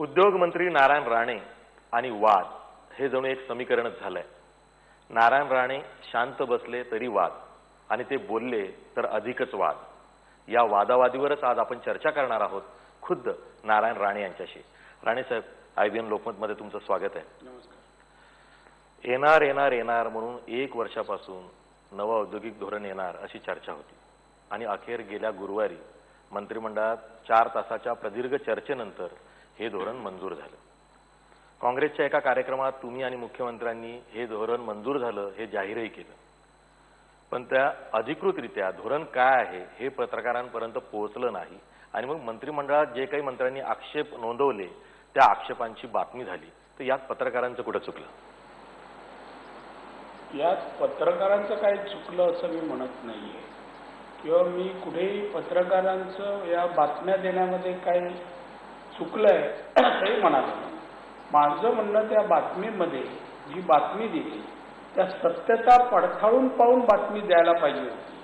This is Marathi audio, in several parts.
उद्योग मंत्री नारायण राणे आणि वाद हे जणू एक समीकरणच झालंय। नारायण राणे शांत बसले तरी वाद आणि ते बोलले तर अधिकच वाद। या वादावादीवरच आज आपण चर्चा करणार आहोत खुद्द नारायण राणे यांच्याशी। राणे साहेब, IBN लोकमत मध्ये तुमचं स्वागत आहे। नमस्कार। येणार म्हणून 1 वर्षापासून नवं औद्योगिक धोरण येणार अशी चर्चा होती आणि अखेर गेल्या गुरुवारी मंत्रिमंडळात 4 तासाच्या प्रदीर्घ चर्चेनंतर हे धोरण मंजूर झालं। काँग्रेसच्या एका कार्यक्रमात तुम्ही आणि मुख्यमंत्र्यांनी हे धोरण मंजूर झालं हे जाहीरही केलं, पण त्या अधिकृतरित्या धोरण काय आहे हे पत्रकारांपर्यंत पोहोचलं नाही आणि मग मंत्रिमंडळात जे काही मंत्र्यांनी आक्षेप नोंदवले त्या आक्षेपांची बातमी झाली। तर यात पत्रकारांचं कुठं चुकलं? यात पत्रकारांचं काही चुकलं असं मी म्हणत नाहीये किंवा मी कुठेही पत्रकारांचं या बातम्या देण्यामध्ये काही चुकलंय असंही म्हणालो नाही। माझं म्हणणं त्या बातमीमध्ये जी बातमी दिली त्या सत्यता पडताळून पाहून बातमी द्यायला पाहिजे होती।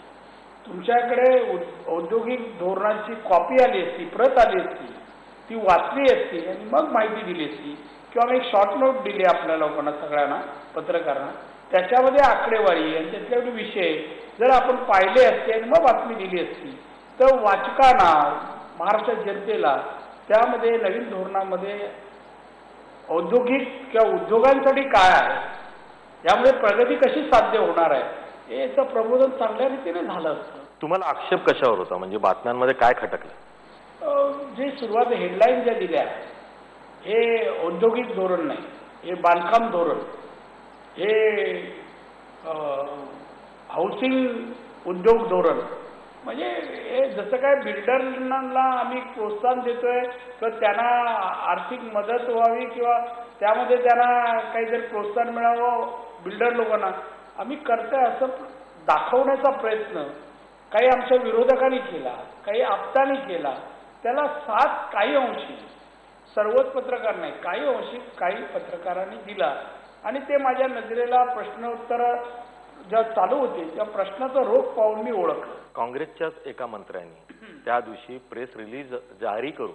तुमच्याकडे औद्योगिक धोरणाची कॉपी आली असती, प्रत आली असती, ती वाचली असती आणि मग माहिती दिली असती किंवा एक शॉर्ट नोट दिली आपल्या लोकांना, सगळ्यांना, पत्रकारांना, त्याच्यामध्ये आकडेवारी आणि त्यातले विषय जर आपण पाहिले असते आणि मग बातमी दिली असती तर वाचकांना, महाराष्ट्र जनतेला त्यामध्ये नवीन धोरणामध्ये औद्योगिक किंवा उद्योगांसाठी काय आहे, यामुळे प्रगती कशी साध्य होणार आहे याचं प्रबोधन चांगल्या रीतीने झालं असतं। तुम्हाला आक्षेप कशावर होता? म्हणजे बातम्यांमध्ये काय खटकलं? जे सुरुवात हेडलाईन ज्या दिल्या हे औद्योगिक धोरण नाही, हे बांधकाम धोरण, हे हाऊसिंग उद्योग धोरण, म्हणजे हे जसं काय बिल्डरला आम्ही प्रोत्साहन देतोय तर त्यांना आर्थिक मदत व्हावी किंवा त्यामध्ये त्यांना काहीतरी प्रोत्साहन मिळावं बिल्डर लोकांना आम्ही करतोय असं दाखवण्याचा प्रयत्न काही आमच्या विरोधकांनी केला, काही आप्तांनी केला। त्याला साथ काही अंशी, सर्वच पत्रकार नाही, काही अंशी काही पत्रकारांनी दिला आणि ते माझ्या नजरेला प्रश्नोत्तर ज्या चालू होते त्या प्रश्नाचा रोख पाहून मी ओळखलं। काँग्रेसच्याच एका मंत्र्यांनी त्या दिवशी प्रेस रिलीज जारी करून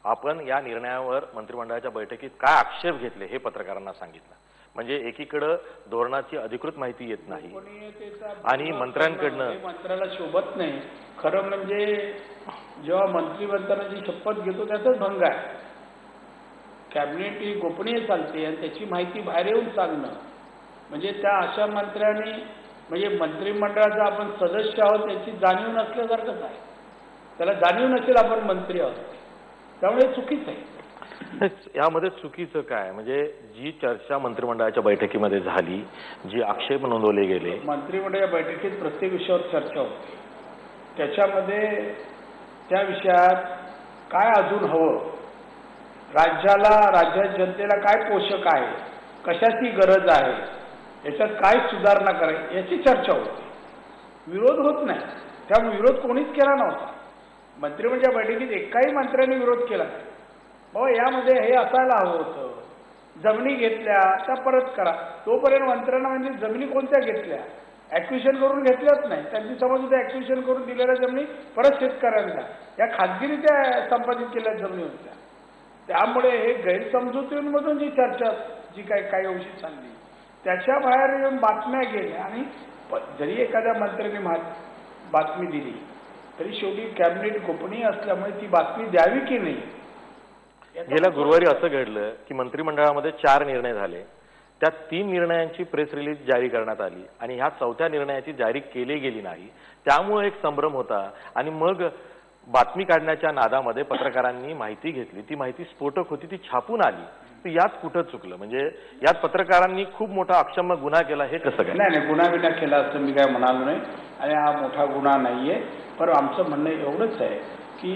आपण या निर्णयावर मंत्रिमंडळाच्या बैठकीत काय आक्षेप घेतले हे पत्रकारांना सांगितलं। म्हणजे एकीकडे धोरणाची अधिकृत माहिती येत नाही आणि मंत्र्याला शोभत नाही। खरं म्हणजे जेव्हा मंत्री बनताना जी शपथ घेतो त्याचाच भंग आहे। कॅबिनेट ही गोपनीय चालते आणि त्याची माहिती बाहेर येऊन सांगणं म्हणजे त्या अशा मंत्र्यांनी, म्हणजे मंत्रिमंडळाचा आपण सदस्य आहोत याची जाणीव नसल्यासारखंच आहे। त्याला जाणीव नसेल आपण मंत्री आहोत, त्यामुळे चुकीचं आहे। यामध्ये चुकीचं काय? म्हणजे जी चर्चा मंत्रिमंडळाच्या बैठकीमध्ये झाली, जी आक्षेप नोंदवले गेले, मंत्रिमंडळाच्या बैठकीत प्रत्येक विषयावर चर्चा होती, त्याच्यामध्ये त्या विषयात काय अजून हवं, राज्याला, राज्यात जनतेला काय पोषक आहे, कशाची गरज आहे, याच्यात काय सुधारणा करायची याची चर्चा होती। विरोध होत नाही, त्यामुळे विरोध कोणीच केला नव्हता। मंत्रिमंडळाच्या बैठकीत एकाही मंत्र्यांनी विरोध केला नाही। बाबा यामध्ये हे असायला हवं होतं, जमिनी घेतल्या त्या परत करा। तोपर्यंत मंत्र्यांना म्हणजे जमिनी कोणत्या घेतल्या, ॲक्विशन करून घेतल्याच नाही, त्यांची समज होते ॲक्विशन करून दिलेल्या जमिनी परत शेतकऱ्यांना द्या, या खाजगीरित्या संपादित केलेल्या जमिनी होत्या। त्यामुळे हे गैरसमजुतीमधून जी चर्चा जी काही अंशी चालली त्याच्या बाहेर येऊन बातम्या गेल्या आणि जरी एखाद्या मंत्र्याने बातमी दिली तरी शेवटी कॅबिनेट गोपनीय असल्यामुळे ती बातमी द्यावी की नाही। गेल्या गुरुवारी असं घडलं की मंत्रिमंडळामध्ये 4 निर्णय झाले, त्या 3 निर्णयांची प्रेस रिलीज जारी करण्यात आली आणि ह्या 4थ्या निर्णयाची जारी केली गेली नाही, त्यामुळे एक संभ्रम होता आणि मग बातमी काढण्याच्या नादामध्ये पत्रकारांनी माहिती घेतली, ती माहिती स्फोटक होती, ती छापून आली। तर यात कुठं चुकलं? म्हणजे यात पत्रकारांनी खूप मोठा अक्षम्य गुन्हा केला हे कसं काय? नाही, गुन्हा बिना केला असं मी काय म्हणालो नाही आणि हा मोठा गुन्हा नाहीये। पण आमचं म्हणणं एवढंच आहे की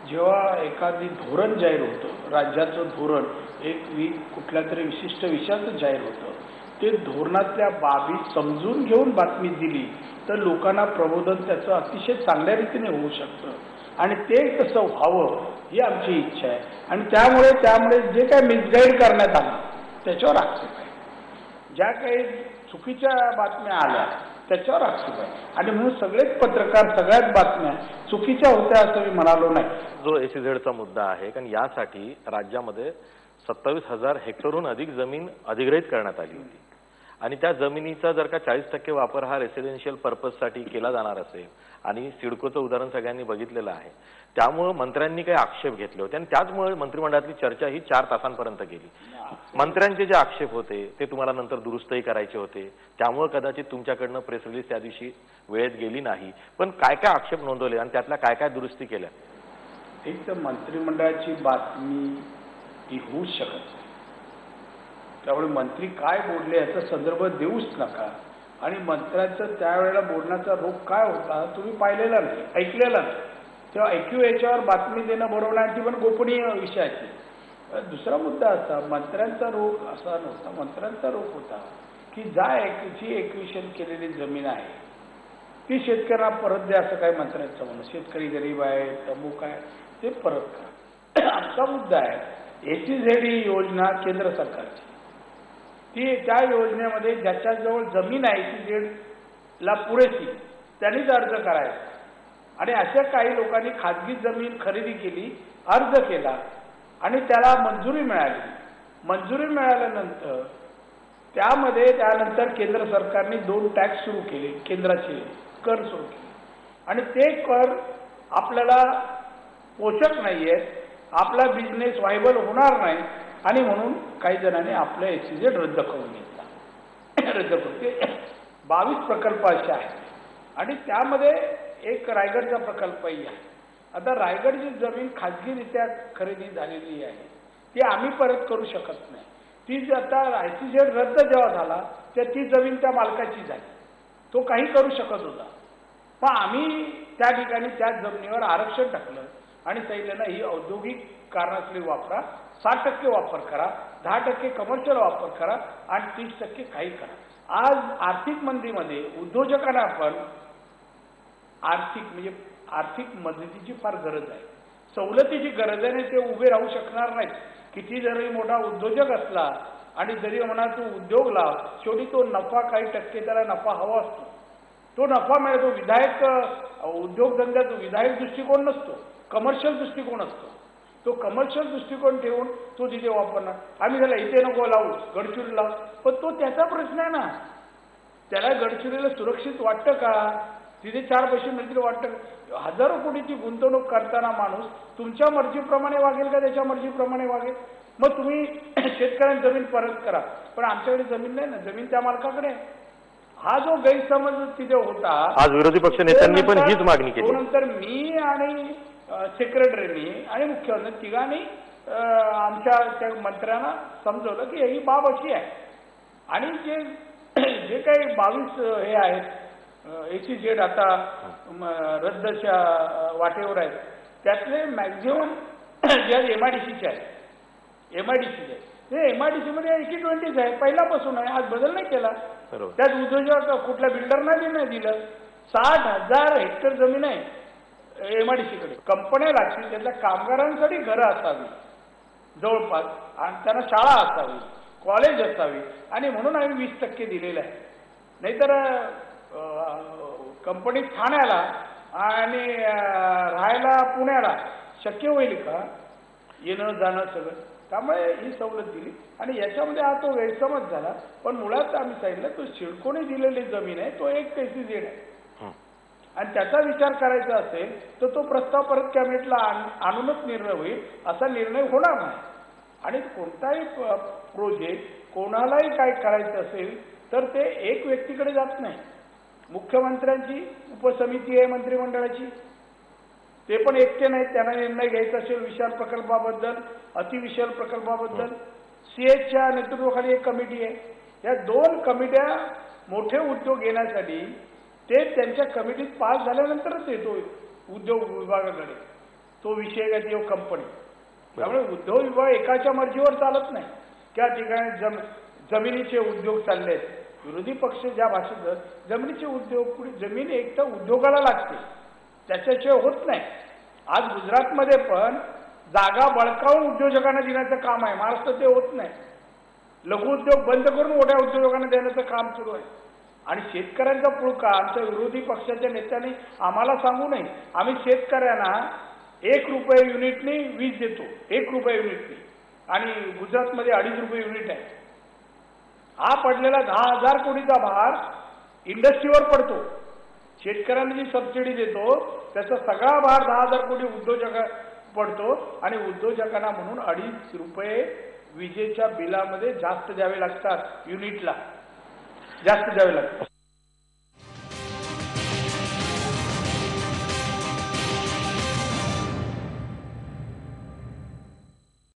जेव्हा एखादी धोरण जाहीर होतं, राज्याचं धोरण कुठल्या तरी विशिष्ट विषयाचं जाहीर होतं, ते धोरणातल्या बाबी समजून घेऊन बातमी दिली तर लोकांना प्रबोधन त्याचं अतिशय चांगल्या रीतीने होऊ शकतं आणि ते कसं व्हावं ही आमची इच्छा आहे आणि त्यामुळे जे काही मिसगाईड करण्यात आलं त्याच्यावर आक्षेप आहे। ज्या काही चुकीच्या बातम्या आल्या त्याच्यावर आक्षेप आहे. आणि म्हणून सगळेच पत्रकार सगळ्याच बातम्या चुकीच्या होत्या असं मी म्हणालो नाही. जो SEZचा मुद्दा आहे, कारण यासाठी राज्यामध्ये 27,000 हेक्टरहून अधिक जमीन अधिग्रहित करण्यात आली होती आणि त्या जमिनीचा जर का 40% वापर हा रेसिडेन्शियल पर्पजसाठी केला जाणार असेल आणि सिडकोचं उदाहरण सगळ्यांनी बघितलेलं आहे, त्यामुळे मंत्र्यांनी काही आक्षेप घेतले होते आणि त्याचमुळे मंत्रिमंडळातली चर्चा ही 4 तासांपर्यंत गेली. मंत्र्यांचे जे आक्षेप होते ते तुम्हाला नंतर दुरुस्तही करायचे होते, त्यामुळे कदाचित तुमच्याकडनं प्रेस रिलीज त्या दिवशी वेळेत गेली नाही. पण काय काय आक्षेप नोंदवले आणि त्यातल्या काय काय दुरुस्ती केल्या? एक तर मंत्रिमंडळाची बातमी ती होऊच शकत नाही. त्यामुळे मंत्री काय बोलले याचा संदर्भ देऊच नका. आणि मंत्र्यांचा त्यावेळेला बोलण्याचा रोग काय होता तुम्ही पाहिलेला नाही, ऐकलेला नाही. तेव्हा ऐकू याच्यावर बातमी देणं बरोबर नाही, ती पण गोपनीय विषयाची. दुसरा मुद्दा असा, मंत्र्यांचा रोग असा नव्हता. मंत्र्यांचा रोग होता की जी एक्विशन केलेली जमीन आहे ती शेतकऱ्यांना परत द्या, असं काय मंत्र्यांचं म्हणणं. शेतकरी गरीब आहे, अमुक आहे, ते परत करा. आमचा मुद्दा आहे SEZ ही योजना केंद्र सरकारची. ती त्या योजनेमध्ये ज्याच्याजवळ जमीन आहे SEZ ला पुरेशी त्यांनीच अर्ज करायचा. आणि अशा काही लोकांनी खाजगी जमीन खरेदी केली, अर्ज केला आणि त्याला मंजुरी मिळाली. मंजुरी मिळाल्यानंतर त्यानंतर केंद्र सरकारने 2 टॅक्स सुरू केले, केंद्राचे कर सुरू केले. आणि ते कर आपल्याला पोषक नाहीये, आपला बिझनेस व्हायबल होणार नाही आणि म्हणून काही जणांनी आपलं SEZ रद्द करून घेतला. रद्द करून ते 22 प्रकल्प असे आहेत आणि त्यामध्ये एक रायगडचा प्रकल्पही आहे. आता रायगडची जमीन खाजगीरित्या खरेदी झालेली आहे, ती आम्ही परत करू शकत नाही. ती आता SEZ रद्द जेव्हा झाला तेव्हा ती जमीन त्या मालकाची झाली, तो काही करू शकत होता. पण आम्ही त्या ठिकाणी त्या जमिनीवर आरक्षण टाकलं आणि सांगितलं ही औद्योगिक कारणासाठी वापरा, 60% वापर करा, 10% कमर्शियल वापर करा आणि 30% काही करा. आज आर्थिक मंदीमध्ये उद्योजकांना आपण आर्थिक मदतीची फार गरज आहे, सवलतीची गरज आहे. ते उभे राहू शकणार नाहीत. किती जरी मोठा उद्योजक असला आणि जरी म्हणा तू उद्योग लाव, शेवटी तो नफा काही टक्के त्याला नफा हवा असतो, तो नफा मिळतो. विधायक उद्योगधंद्याचा विधायक दृष्टिकोन नसतो, कमर्शियल दृष्टिकोन असतो. तो कमर्शियल दृष्टिकोन ठेवून तो तिथे वापरणार. आम्ही त्याला इथे नको लावू, गडचिरोली लावू, पण तो त्याचा प्रश्न आहे ना. त्याला गडचिरोलीला सुरक्षित वाटतं का? तिथे 4 पैसे मिळतील वाटतं? हजारो कोटीची गुंतवणूक करताना माणूस तुमच्या मर्जीप्रमाणे वागेल का त्याच्या मर्जीप्रमाणे वागेल? मग तुम्ही शेतकऱ्यांना जमीन परत करा, पण आमच्याकडे जमीन नाही ना, जमीन त्या मालकाकडे. हा जो गैरसमज तिथे होता, आज विरोधी पक्ष नेत्यांनी पण हीच मागणी केली. नंतर मी आणि सेक्रेटरीनी आणि मुख्यमंत्री तिघांनी आमच्या त्या मंत्र्यांना समजवलं की ही बाब अशी आहे. आणि जे काही 22 हे आहेत SEZ आता रद्दच्या वाटेवर आहेत, त्यातले मॅक्झिमम ज्या MIDCचे आहेत, ते MIDC मध्ये 80-20 आहे, पहिल्यापासून आहे, आज बदल नाही केला. त्यात उद्योजक कुठल्या बिल्डरना नाही दिलं. 60,000 हेक्टर जमीन आहे MIDC कडे. कंपन्या लागतील, त्यातल्या कामगारांसाठी घरं असावी जवळपास आणि त्यांना शाळा असावी, कॉलेज असावी आणि म्हणून आम्ही 20% दिलेलं आहे. नाहीतर कंपनी ठाण्याला आणि राहायला पुण्याला शक्य होईल का येणं जाणं सगळं? त्यामुळे ही सवलत दिली आणि याच्यामध्ये हा तो गैरसमज झाला. पण मुळात आम्ही सांगितलं तो सिडकोने दिलेली जमीन आहे, तो एक SEZ आहे आणि त्याचा विचार करायचा असेल तर तो प्रस्ताव परत कॅबिनेटला आणूनच निर्णय होईल. असा निर्णय होणार नाही. आणि कोणताही प्रोजेक्ट कोणालाही काय करायचं असेल तर ते एक व्यक्तीकडे जात नाही. मुख्यमंत्र्यांची उपसमिती आहे मंत्रिमंडळाची, ते पण एकटे नाहीत. त्यांना निर्णय घ्यायचा असेल विशाल प्रकल्पाबद्दल, अतिविशाल प्रकल्पाबद्दल, CHच्या नेतृत्वाखाली एक कमिटी आहे. या 2 कमिट्या मोठे उद्योग घेण्यासाठी ते त्यांच्या कमिटीत पास झाल्यानंतरच येतो उद्योग विभागाकडे तो विषय का ती कंपनी. त्यामुळे उद्योग विभाग एकाच्या मर्जीवर चालत नाही. त्या ठिकाणी जमिनीचे उद्योग चालले आहेत. विरोधी पक्ष ज्या भाषेत जमिनीचे उद्योग, पुढे जमीन एक तर उद्योगाला लागते, त्याच्याशिवाय होत नाही. आज गुजरातमध्ये पण जागा बळकावून उद्योजकांना देण्याचं काम आहे, महाराष्ट्रात ते होत नाही. लघु उद्योग बंद करून मोठ्या उद्योजकांना देण्याचं काम सुरू आहे. आणि शेतकऱ्यांचा पुळका आमच्या विरोधी पक्षाच्या नेत्यांनी आम्हाला सांगू नये. आम्ही शेतकऱ्यांना 1 रुपये युनिटनी वीज देतो, 1 रुपये युनिटनी, आणि गुजरातमध्ये 2.5 रुपये युनिट आहे. हा पडलेला 10,000 कोटीचा भार इंडस्ट्रीवर पडतो. शेतकऱ्यांना जी सबसिडी देतो त्याचा सगळा भार 10,000 कोटी उद्योजक पडतो, आणि उद्योजकांना म्हणून 2.5 रुपये विजेच्या बिलामध्ये जास्त द्यावे लागतात, युनिटला जास्त द्यावे लागतात.